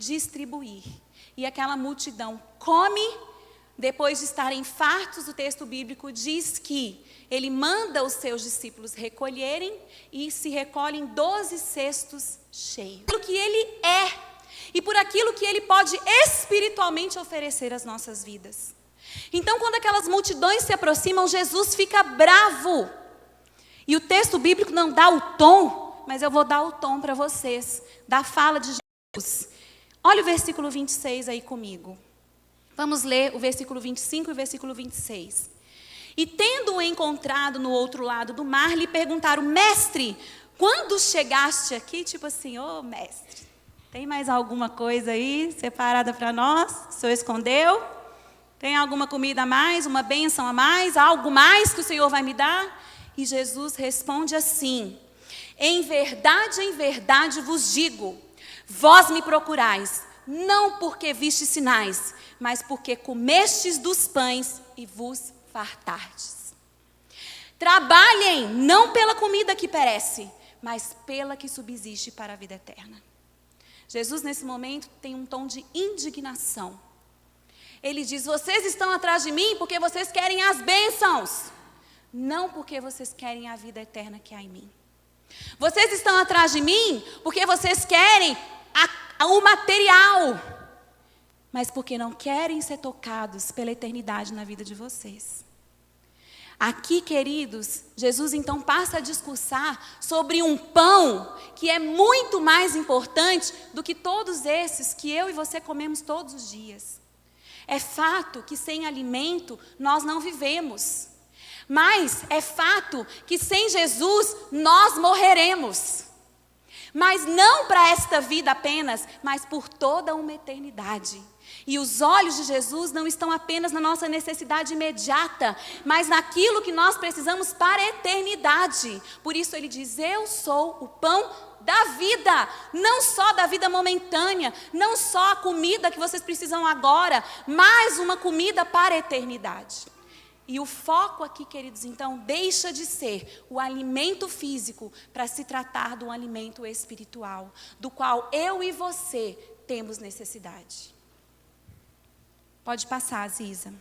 distribuir. E aquela multidão come. Depois de estarem fartos, o texto bíblico diz que ele manda os seus discípulos recolherem e se recolhem 12 cestos cheios. Pelo que ele é e por aquilo que ele pode espiritualmente oferecer às nossas vidas. Então, quando aquelas multidões se aproximam, Jesus fica bravo. E o texto bíblico não dá o tom, mas eu vou dar o tom para vocês, da fala de Jesus. Olha o versículo 26 aí comigo. Vamos ler o versículo 25 e o versículo 26. E tendo-o encontrado no outro lado do mar, lhe perguntaram: mestre, quando chegaste aqui? Tipo assim, ô mestre, tem mais alguma coisa aí separada para nós? O Senhor escondeu? Tem alguma comida a mais, uma bênção a mais, algo mais que o Senhor vai me dar? E Jesus responde assim: em verdade vos digo, vós me procurais, não porque vistes sinais, mas porque comestes dos pães e vos fartardes. Trabalhem não pela comida que perece, mas pela que subsiste para a vida eterna. Jesus, nesse momento, tem um tom de indignação. Ele diz: vocês estão atrás de mim porque vocês querem as bênçãos, não porque vocês querem a vida eterna que há em mim. Vocês estão atrás de mim porque vocês querem o material, mas porque não querem ser tocados pela eternidade na vida de vocês. Aqui, queridos, Jesus então passa a discursar sobre um pão que é muito mais importante do que todos esses que eu e você comemos todos os dias. É fato que sem alimento nós não vivemos, mas é fato que sem Jesus nós morreremos. Mas não para esta vida apenas, mas por toda uma eternidade. E os olhos de Jesus não estão apenas na nossa necessidade imediata, mas naquilo que nós precisamos para a eternidade. Por isso ele diz: eu sou o pão da vida, não só da vida momentânea, não só a comida que vocês precisam agora, mas uma comida para a eternidade. E o foco aqui, queridos, então, deixa de ser o alimento físico para se tratar de um alimento espiritual, do qual eu e você temos necessidade. Pode passar, Ziza.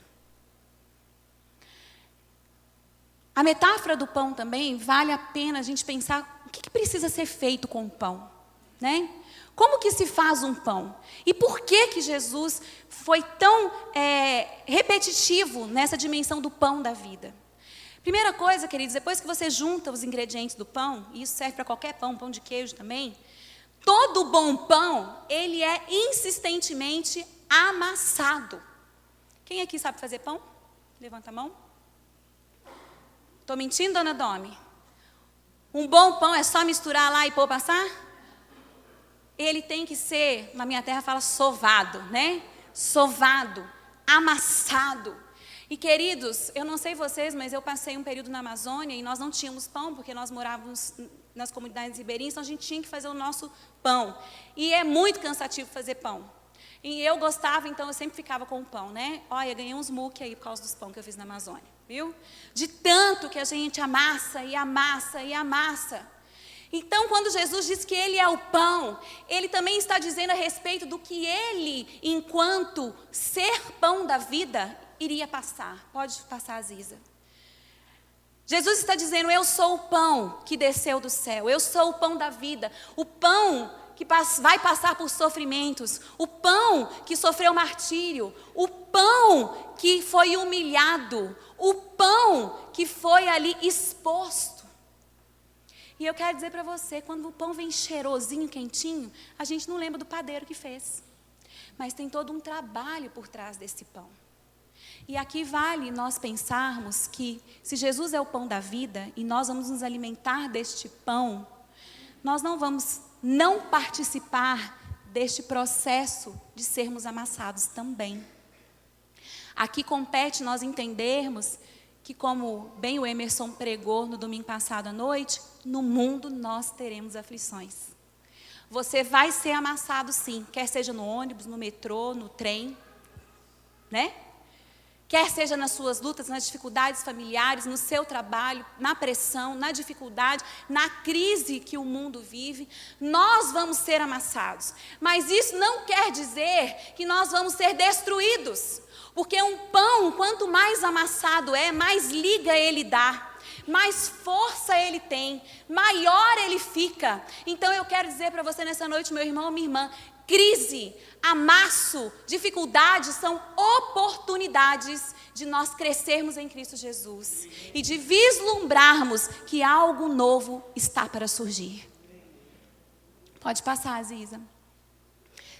A metáfora do pão também, vale a pena a gente pensar o que precisa ser feito com o pão, né? Como que se faz um pão? E por que Jesus foi tão repetitivo nessa dimensão do pão da vida? Primeira coisa, queridos, depois que você junta os ingredientes do pão, e isso serve para qualquer pão, pão de queijo também, todo bom pão, ele é insistentemente amassado. Quem aqui sabe fazer pão? Levanta a mão. Estou mentindo, dona Domi? Um bom pão é só misturar lá e pôr passar? Ele tem que ser, na minha terra fala sovado, né? Sovado, amassado. E queridos, eu não sei vocês, mas eu passei um período na Amazônia e nós não tínhamos pão, porque nós morávamos nas comunidades ribeirinhas, então a gente tinha que fazer o nosso pão. E é muito cansativo fazer pão. E eu gostava, então eu sempre ficava com o pão, né? Olha, ganhei uns muque aí por causa dos pão que eu fiz na Amazônia, viu? De tanto que a gente amassa e amassa e amassa. Então, quando Jesus diz que Ele é o pão, Ele também está dizendo a respeito do que Ele, enquanto ser pão da vida, iria passar. Pode passar, Aziza. Jesus está dizendo: eu sou o pão que desceu do céu, eu sou o pão da vida, o pão que vai passar por sofrimentos, o pão que sofreu martírio, o pão que foi humilhado, o pão que foi ali exposto. E eu quero dizer para você, quando o pão vem cheirosinho, quentinho, a gente não lembra do padeiro que fez. Mas tem todo um trabalho por trás desse pão. E aqui vale nós pensarmos que, se Jesus é o pão da vida, e nós vamos nos alimentar deste pão, nós não vamos não participar deste processo de sermos amassados também. Aqui compete nós entendermos que, como bem o Emerson pregou no domingo passado à noite, no mundo nós teremos aflições. Você vai ser amassado sim, quer seja no ônibus, no metrô, no trem, né? Quer seja nas suas lutas, nas dificuldades familiares, no seu trabalho, na pressão, na dificuldade, na crise que o mundo vive, nós vamos ser amassados. Mas isso não quer dizer que nós vamos ser destruídos. Porque um pão, quanto mais amassado é, mais liga ele dá, mais força ele tem, maior ele fica. Então eu quero dizer para você nessa noite, meu irmão, minha irmã, crise, amasso, dificuldades são oportunidades de nós crescermos em Cristo Jesus e de vislumbrarmos que algo novo está para surgir. Pode passar, Aziza.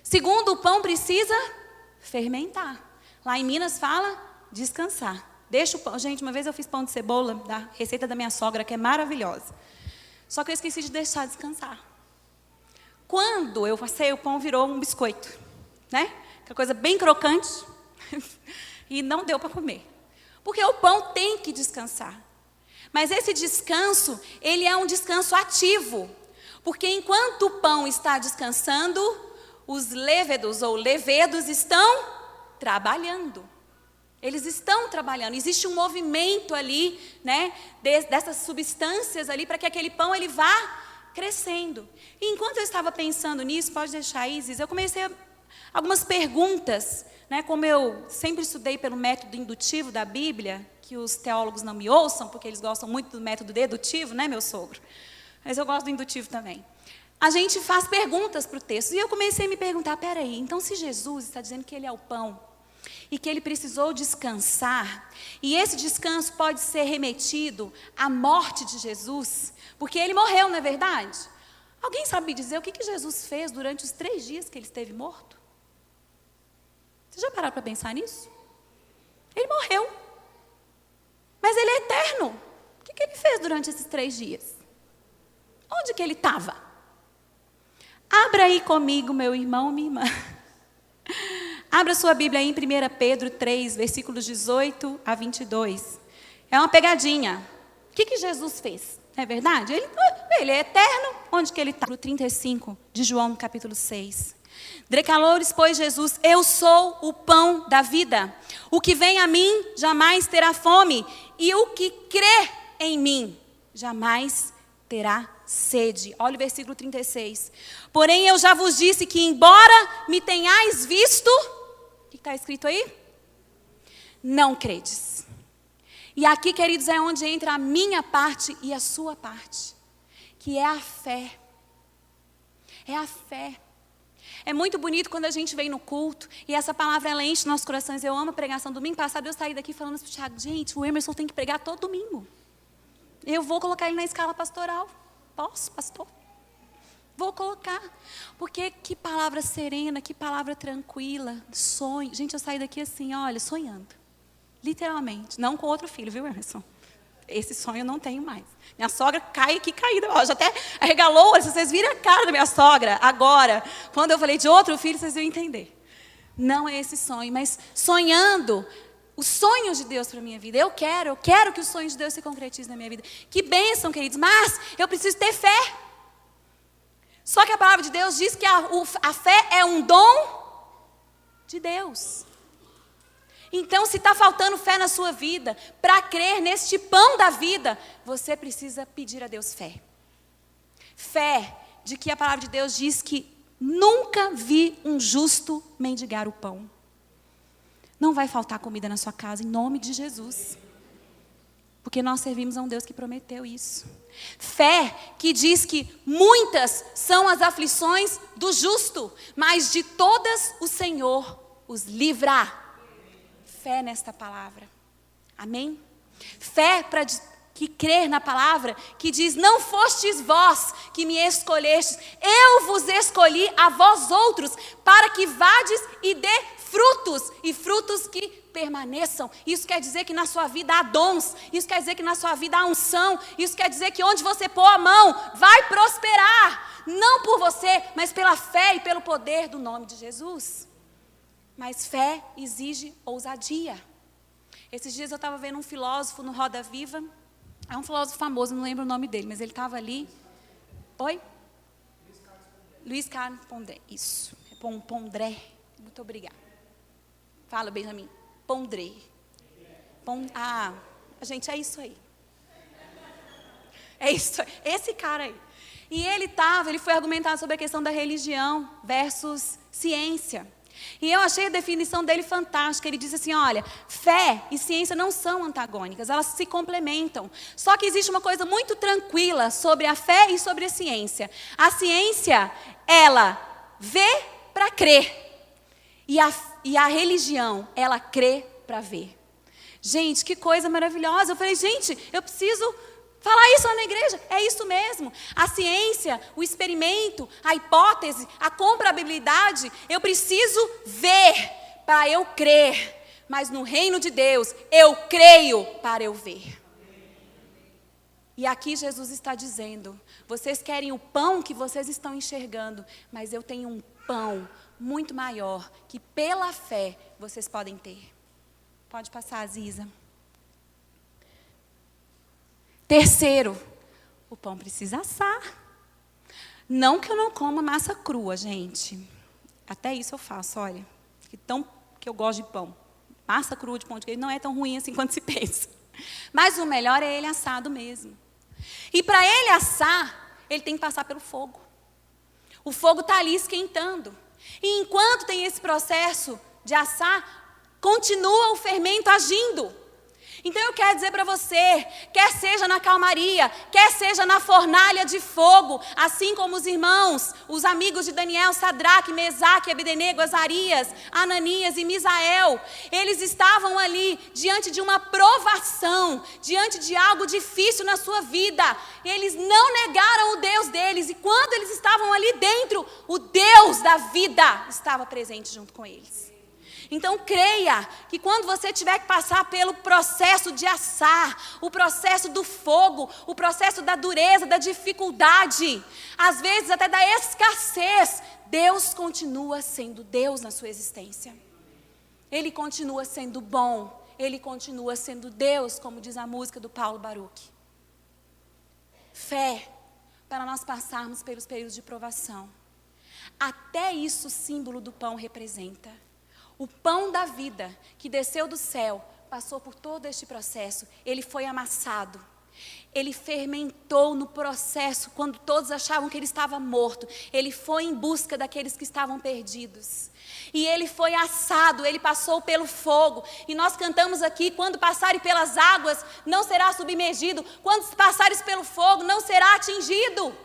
Segundo, o pão precisa fermentar. Lá em Minas fala descansar. Deixa o pão. Gente, uma vez eu fiz pão de cebola da receita da minha sogra, que é maravilhosa. Só que eu esqueci de deixar descansar. Quando eu passei, o pão virou um biscoito, né? Aquela coisa bem crocante. E não deu para comer. Porque o pão tem que descansar. Mas esse descanso, ele é um descanso ativo. Porque enquanto o pão está descansando, os levedos ou levedos estão trabalhando. Eles estão trabalhando. Existe um movimento ali, né? Dessas substâncias ali, para que aquele pão ele vá crescendo. E enquanto eu estava pensando nisso, pode deixar, Isis, eu comecei algumas perguntas, né? Como eu sempre estudei pelo método indutivo da Bíblia, que os teólogos não me ouçam, porque eles gostam muito do método dedutivo, né, meu sogro? Mas eu gosto do indutivo também. A gente faz perguntas para o texto. E eu comecei a me perguntar, peraí, então se Jesus está dizendo que ele é o pão, e que ele precisou descansar, e esse descanso pode ser remetido à morte de Jesus, porque ele morreu, não é verdade? Alguém sabe me dizer o que Jesus fez durante os 3 dias que ele esteve morto? Você já pararam para pensar nisso? Ele morreu, mas ele é eterno. O que ele fez durante esses 3 dias? Onde que ele estava? Abra aí comigo, meu irmão, minha irmã. Abra sua Bíblia aí em 1 Pedro 3, versículos 18 a 22. É uma pegadinha. O que Jesus fez? Não é verdade? Ele é eterno. Onde que ele está? 35 de João, capítulo 6. Declarou-lhes, pois, Jesus, eu sou o pão da vida. O que vem a mim jamais terá fome. E o que crê em mim jamais terá sede. Olha o versículo 36. Porém, eu já vos disse que, embora me tenhais visto... O que está escrito aí? Não credes. E aqui, queridos, é onde entra a minha parte e a sua parte, que é a fé. É a fé. É muito bonito quando a gente vem no culto e essa palavra ela enche nossos corações. Eu amo a pregação. Domingo passado eu saí daqui falando para o Thiago, gente, o Emerson tem que pregar todo domingo. Eu vou colocar ele na escala pastoral. Posso, pastor? Vou colocar, porque que palavra serena, que palavra tranquila, sonho. Gente, eu saí daqui assim, olha, sonhando. Literalmente, não com outro filho, viu, Emerson? Esse sonho eu não tenho mais. Minha sogra cai aqui caída, ó, já até arregalou, se vocês viram a cara da minha sogra agora. Quando eu falei de outro filho, vocês iam entender. Não é esse sonho, mas sonhando os sonhos de Deus para a minha vida. Eu quero que os sonhos de Deus se concretizem na minha vida. Que bênção, queridos, mas eu preciso ter fé. Só que a palavra de Deus diz que a fé é um dom de Deus. Então, se está faltando fé na sua vida, para crer neste pão da vida, você precisa pedir a Deus fé. Fé de que a palavra de Deus diz que nunca vi um justo mendigar o pão. Não vai faltar comida na sua casa, em nome de Jesus. Porque nós servimos a um Deus que prometeu isso. Fé que diz que muitas são as aflições do justo, mas de todas o Senhor os livra. Fé nesta palavra. Amém? Fé para que crer na palavra que diz, não fostes vós que me escolhestes, eu vos escolhi a vós outros, para que vades e dê frutos, e frutos que permaneçam. Isso quer dizer que na sua vida há dons, isso quer dizer que na sua vida há unção, isso quer dizer que onde você pôr a mão, vai prosperar, não por você, mas pela fé e pelo poder do nome de Jesus. Mas fé exige ousadia. Esses dias eu estava vendo um filósofo no Roda Viva, é um filósofo famoso, não lembro o nome dele, mas ele estava ali. Oi? Luiz Carlos Pondé, isso, Pondré, muito obrigada. Fala, Benjamin. Pondré. Gente, é isso aí. É isso, esse cara aí. E ele foi argumentar sobre a questão da religião versus ciência. E eu achei a definição dele fantástica. Ele disse assim, olha, fé e ciência não são antagônicas, elas se complementam. Só que existe uma coisa muito tranquila sobre a fé e sobre a ciência. A ciência, ela vê para crer. E a religião, ela crê para ver. Gente, que coisa maravilhosa. Eu falei, gente, eu preciso falar isso lá na igreja. É isso mesmo. A ciência, o experimento, a hipótese, a comprobabilidade, eu preciso ver para eu crer. Mas no reino de Deus, eu creio para eu ver. E aqui Jesus está dizendo, vocês querem o pão que vocês estão enxergando, mas eu tenho um pão muito maior, que pela fé vocês podem ter. Pode passar, Aziza. Terceiro, o pão precisa assar. Não que eu não coma massa crua, gente. Até isso eu faço, olha. Que eu gosto de pão. Massa crua de pão de queijo não é tão ruim assim quanto se pensa. Mas o melhor é ele assado mesmo. E para ele assar, ele tem que passar pelo fogo. O fogo está ali esquentando. E enquanto tem esse processo de assar, continua o fermento agindo. Então eu quero dizer para você, quer seja na calmaria, quer seja na fornalha de fogo, assim como os irmãos, os amigos de Daniel, Sadraque, Mesaque, Abdenego, Azarias, Ananias e Misael, eles estavam ali diante de uma provação, diante de algo difícil na sua vida. Eles não negaram o Deus deles e quando eles estavam ali dentro, o Deus da vida estava presente junto com eles. Então creia que quando você tiver que passar pelo processo de assar, o processo do fogo, o processo da dureza, da dificuldade, às vezes até da escassez, Deus continua sendo Deus na sua existência. Ele continua sendo bom, Ele continua sendo Deus, como diz a música do Paulo Baruch. Fé, para nós passarmos pelos períodos de provação. Até isso o símbolo do pão representa. O pão da vida que desceu do céu, passou por todo este processo, ele foi amassado. Ele fermentou no processo, quando todos achavam que ele estava morto. Ele foi em busca daqueles que estavam perdidos. E ele foi assado, ele passou pelo fogo. E nós cantamos aqui, quando passarem pelas águas, não será submergido. Quando passares pelo fogo, não será atingido.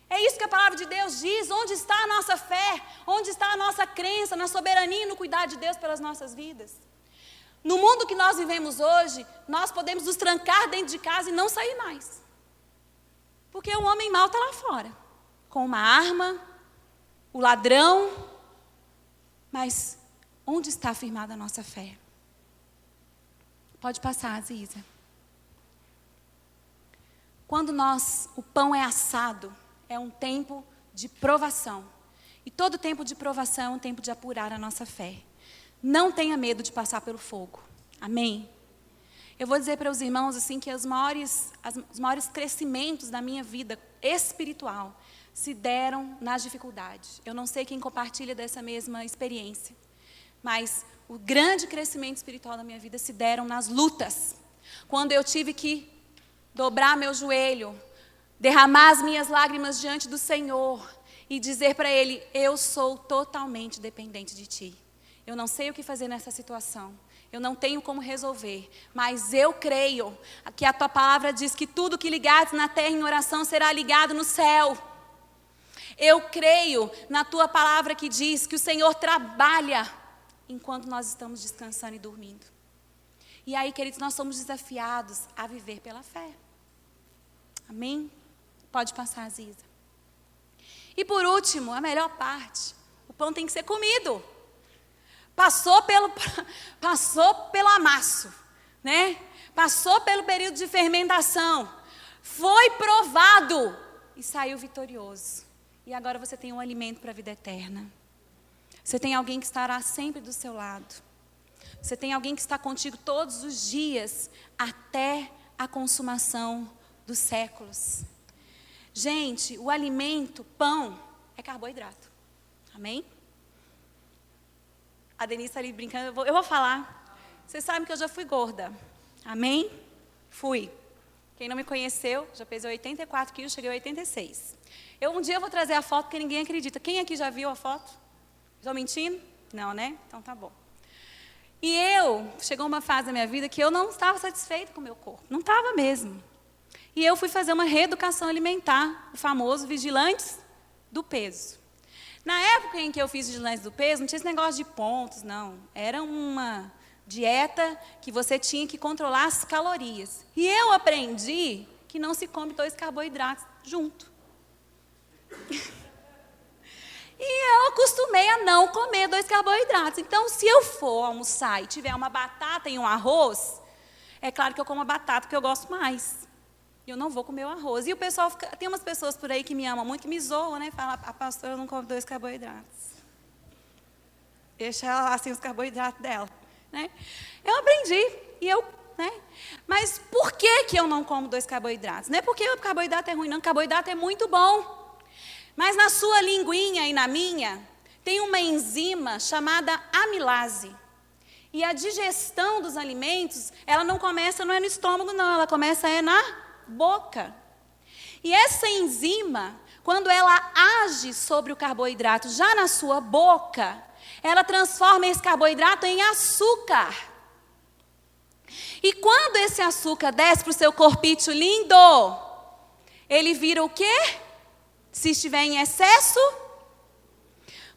É isso que a palavra de Deus diz. Onde está a nossa fé? Onde está a nossa crença na soberania e no cuidado de Deus pelas nossas vidas? No mundo que nós vivemos hoje, nós podemos nos trancar dentro de casa e não sair mais. Porque o homem mau está lá fora, com uma arma, o ladrão. Mas onde está firmada a nossa fé? Pode passar, Aziza. Quando o pão é assado, é um tempo de provação. E todo tempo de provação é um tempo de apurar a nossa fé. Não tenha medo de passar pelo fogo. Amém? Eu vou dizer para os irmãos assim que os maiores crescimentos da minha vida espiritual se deram nas dificuldades. Eu não sei quem compartilha dessa mesma experiência. Mas o grande crescimento espiritual da minha vida se deram nas lutas. Quando eu tive que dobrar meu joelho, derramar as minhas lágrimas diante do Senhor e dizer para Ele, eu sou totalmente dependente de Ti. Eu não sei o que fazer nessa situação. Eu não tenho como resolver. Mas eu creio que a Tua palavra diz que tudo que ligares na terra em oração será ligado no céu. Eu creio na Tua palavra que diz que o Senhor trabalha enquanto nós estamos descansando e dormindo. E aí, queridos, nós somos desafiados a viver pela fé. Amém? Pode passar, Aziza. E por último, a melhor parte, o pão tem que ser comido. Passou pelo amasso, né? Passou pelo período de fermentação, foi provado e saiu vitorioso. E agora você tem um alimento para a vida eterna. Você tem alguém que estará sempre do seu lado. Você tem alguém que está contigo todos os dias, até a consumação dos séculos. Gente, o alimento, pão, é carboidrato. Amém? A Denise está ali brincando, eu vou falar. Vocês sabem que eu já fui gorda. Amém? Fui. Quem não me conheceu, já pesei 84 quilos, cheguei a 86. Um dia eu vou trazer a foto porque ninguém acredita. Quem aqui já viu a foto? Estou mentindo? Não, né? Então tá bom. E chegou uma fase da minha vida que eu não estava satisfeita com o meu corpo. Não estava mesmo. E eu fui fazer uma reeducação alimentar, o famoso Vigilantes do Peso. Na época em que eu fiz Vigilantes do Peso, não tinha esse negócio de pontos, não. Era uma dieta que você tinha que controlar as calorias. E eu aprendi que não se come 2 carboidratos junto. E eu acostumei a não comer 2 carboidratos. Então, se eu for almoçar e tiver uma batata e um arroz, é claro que eu como a batata porque eu gosto mais. Eu não vou comer o arroz. E o pessoal tem umas pessoas por aí que me amam muito, que me zoam, né? Fala, a pastora não come 2 carboidratos. Deixa ela lá sem os carboidratos dela. Né? Eu aprendi. Né? Mas por que eu não como 2 carboidratos? Não é porque o carboidrato é ruim, não. O carboidrato é muito bom. Mas na sua linguinha e na minha, tem uma enzima chamada amilase. E a digestão dos alimentos, ela não começa, não é no estômago, não. Ela começa na boca. E essa enzima, quando ela age sobre o carboidrato já na sua boca, ela transforma esse carboidrato em açúcar. E quando esse açúcar desce para o seu corpite lindo, ele vira o quê? Se estiver em excesso,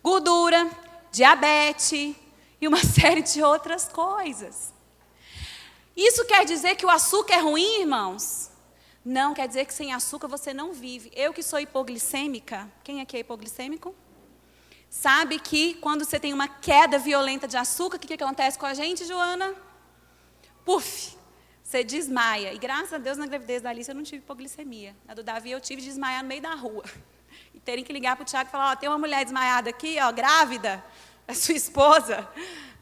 gordura, diabetes e uma série de outras coisas. Isso quer dizer que o açúcar é ruim, irmãos? Não, quer dizer que sem açúcar você não vive. Eu que sou hipoglicêmica, quem aqui é hipoglicêmico? Sabe que quando você tem uma queda violenta de açúcar, o que acontece com a gente, Joana? Puf, você desmaia. E graças a Deus na gravidez da Alice eu não tive hipoglicemia. Na do Davi eu tive de desmaiar no meio da rua. E terem que ligar para o Tiago e falar, tem uma mulher desmaiada aqui, grávida, é sua esposa.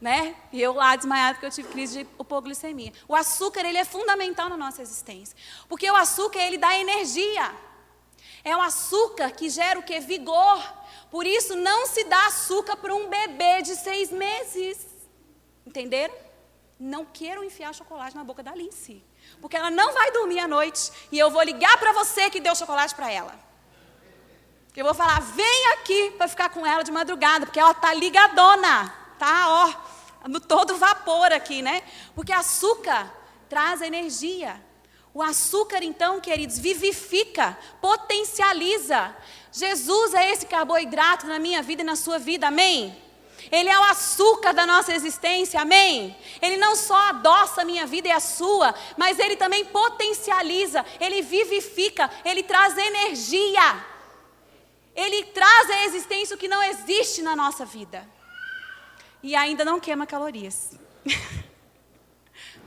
Né? E eu lá desmaiada porque eu tive crise de hipoglicemia. O açúcar, ele é fundamental na nossa existência. Porque o açúcar, ele dá energia. É o açúcar que gera o quê? Vigor. Por isso, não se dá açúcar para um bebê de 6 meses. Entenderam? Não quero enfiar chocolate na boca da Alice. Porque ela não vai dormir à noite. E eu vou ligar para você que deu chocolate para ela. Eu vou falar, vem aqui para ficar com ela de madrugada. Porque ela está ligadona. Tá, no todo vapor aqui, né? Porque açúcar traz energia. O açúcar, então, queridos, vivifica, potencializa. Jesus é esse carboidrato na minha vida e na sua vida, amém? Ele é o açúcar da nossa existência, amém? Ele não só adoça a minha vida e a sua, mas ele também potencializa, ele vivifica, ele traz energia. Ele traz à existência o que não existe na nossa vida. E ainda não queima calorias.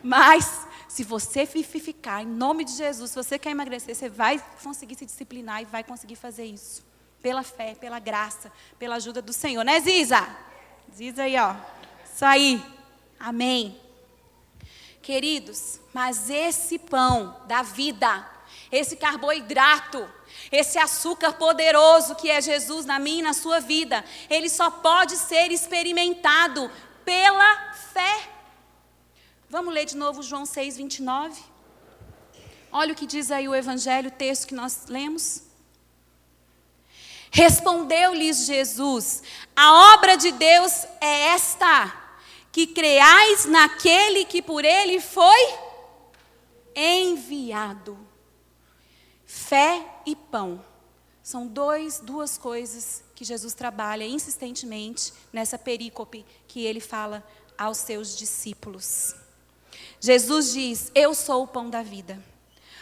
Mas, se você vivificar, em nome de Jesus, se você quer emagrecer, você vai conseguir se disciplinar e vai conseguir fazer isso. Pela fé, pela graça, pela ajuda do Senhor. Né, Ziza? Ziza aí, Isso aí. Amém. Queridos, mas esse pão da vida, esse carboidrato, esse açúcar poderoso que é Jesus na minha e na sua vida, ele só pode ser experimentado pela fé. Vamos ler de novo João 6:29. Olha o que diz aí o evangelho, o texto que nós lemos. Respondeu-lhes Jesus, a obra de Deus é esta, que creais naquele que por ele foi enviado. Fé e pão são duas coisas que Jesus trabalha insistentemente nessa perícope que ele fala aos seus discípulos. Jesus diz, eu sou o pão da vida.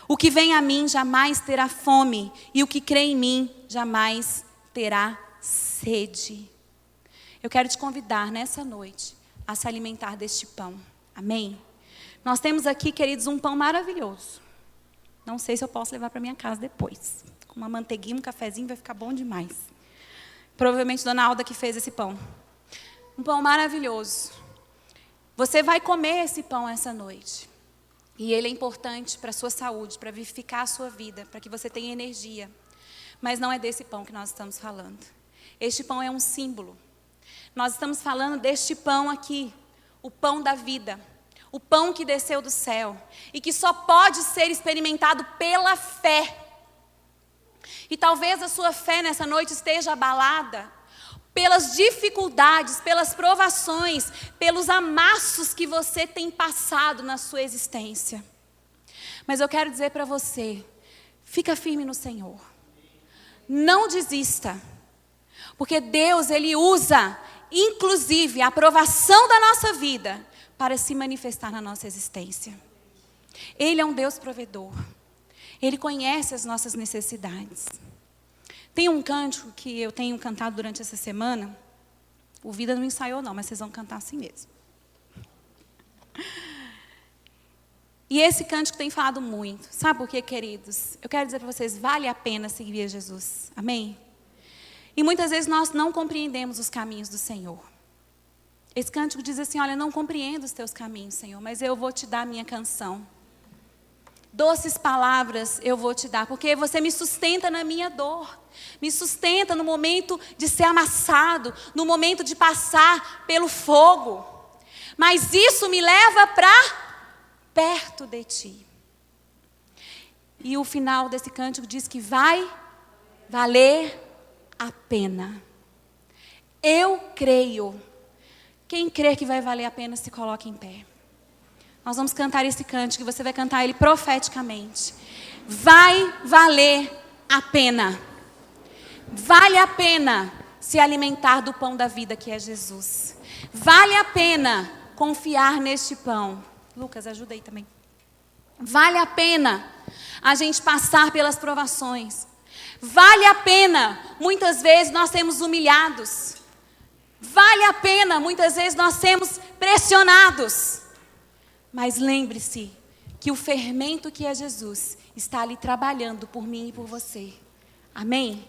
O que vem a mim jamais terá fome, e o que crê em mim jamais terá sede. Eu quero te convidar nessa noite a se alimentar deste pão. Amém? Nós temos aqui, queridos, um pão maravilhoso. Não sei se eu posso levar para minha casa depois. Com uma manteiguinha, um cafezinho, vai ficar bom demais. Provavelmente Dona Alda que fez esse pão. Um pão maravilhoso. Você vai comer esse pão essa noite. E ele é importante para a sua saúde, para vivificar a sua vida, para que você tenha energia. Mas não é desse pão que nós estamos falando. Este pão é um símbolo. Nós estamos falando deste pão aqui, o pão da vida. o pão que desceu do céu e que só pode ser experimentado pela fé. E talvez a sua fé nessa noite esteja abalada pelas dificuldades, pelas provações, pelos amassos que você tem passado na sua existência. Mas eu quero dizer para você, fica firme no Senhor. Não desista. Porque Deus, Ele usa, inclusive, a aprovação da nossa vida para se manifestar na nossa existência. Ele é um Deus provedor. Ele conhece as nossas necessidades. Tem um cântico que eu tenho cantado durante essa semana. O Vida não ensaiou não, mas vocês vão cantar assim mesmo. E esse cântico tem falado muito. Sabe por quê, queridos? Eu quero dizer para vocês, vale a pena seguir a Jesus. Amém? E muitas vezes nós não compreendemos os caminhos do Senhor. Esse cântico diz assim, olha, não compreendo os teus caminhos, Senhor, mas eu vou te dar a minha canção. Doces palavras eu vou te dar, porque você me sustenta na minha dor. Me sustenta no momento de ser amassado, no momento de passar pelo fogo. Mas isso me leva para perto de ti. E o final desse cântico diz que vai valer a pena. Eu creio. Quem crê que vai valer a pena, se coloque em pé. Nós vamos cantar esse cântico e você vai cantar ele profeticamente. Vai valer a pena. Vale a pena se alimentar do pão da vida que é Jesus. Vale a pena confiar neste pão. Lucas, ajuda aí também. Vale a pena a gente passar pelas provações. Vale a pena, muitas vezes nós sermos humilhados. Vale a pena, muitas vezes nós sermos pressionados. Mas lembre-se que o fermento que é Jesus está ali trabalhando por mim e por você. Amém?